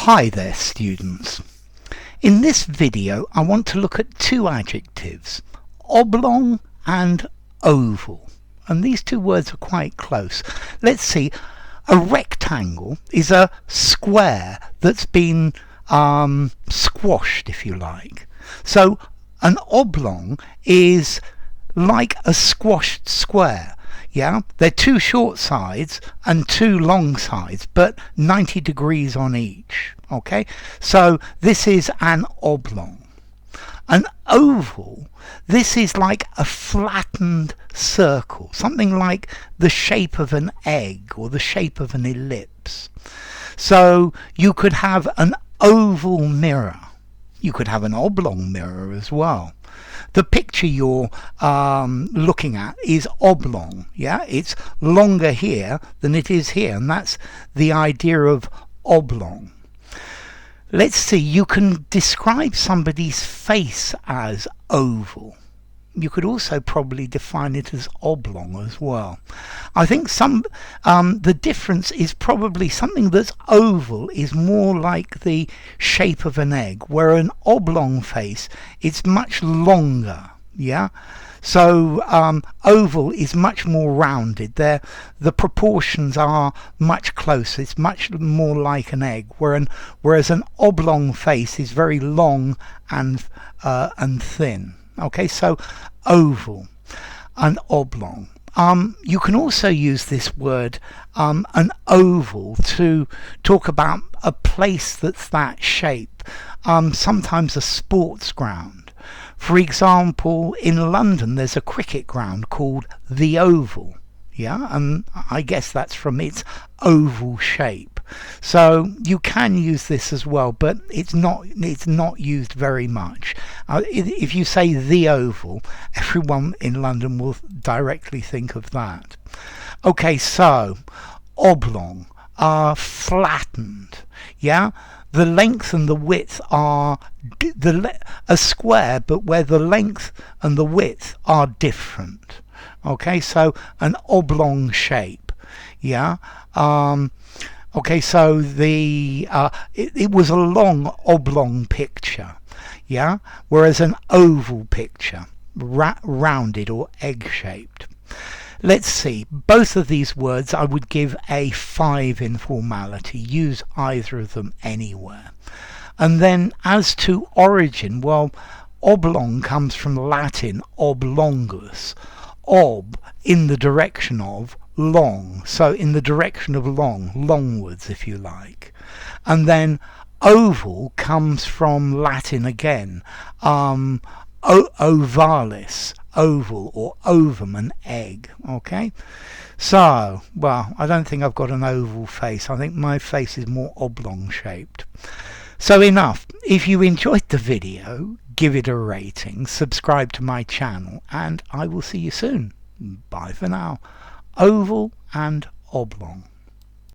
Hi there students. In this video I want to look at two adjectives, oblong and oval, and these two words are quite close. Let's see, a rectangle is a square that's been squashed, if you like. So an oblong is like a squashed square. Yeah, they're two short sides and two long sides, but 90 degrees on each. Okay, so this is an oblong. An oval, this is like a flattened circle, something like the shape of an egg or the shape of an ellipse. So you could have an oval mirror. You could have an oblong mirror as well. The picture you're looking at is oblong. Yeah, it's longer here than it is here, and that's the idea of oblong. Let's see, you can describe somebody's face as oval. You could also probably define it as oblong as well. I think the difference is probably something that's oval is more like the shape of an egg, where an oblong face is much longer. Yeah, so oval is much more rounded. The proportions are much closer. It's much more like an egg, whereas an oblong face is very long and thin. Okay, so oval and oblong. You can also use this word, an oval, to talk about a place that's that shape. Sometimes a sports ground. For example, in London there's a cricket ground called the Oval. Yeah, and I guess that's from its oval shape. So you can use this as well, but it's not used very much. If you say the Oval, everyone in London will directly think of that. Okay, so oblong are flattened. Yeah, the length and the width are a square, but where the length and the width are different. Okay, so an oblong shape. Yeah. Okay, so it was a long oblong picture. Yeah, whereas an oval picture, rounded or egg-shaped. Let's see, both of these words I would give a 5 in formality. Use either of them anywhere. And then as to origin, well, oblong comes from Latin oblongus. Ob, in the direction of, long, so in the direction of longwards, if you like. And then oval comes from Latin again, ovalis, oval, or ovum, an egg. Okay, so, well, I don't think I've got an oval face. I think my face is more oblong shaped. So enough. If you enjoyed the video, give it a rating, subscribe to my channel, and I will see you soon. Bye for now. Oval and oblong.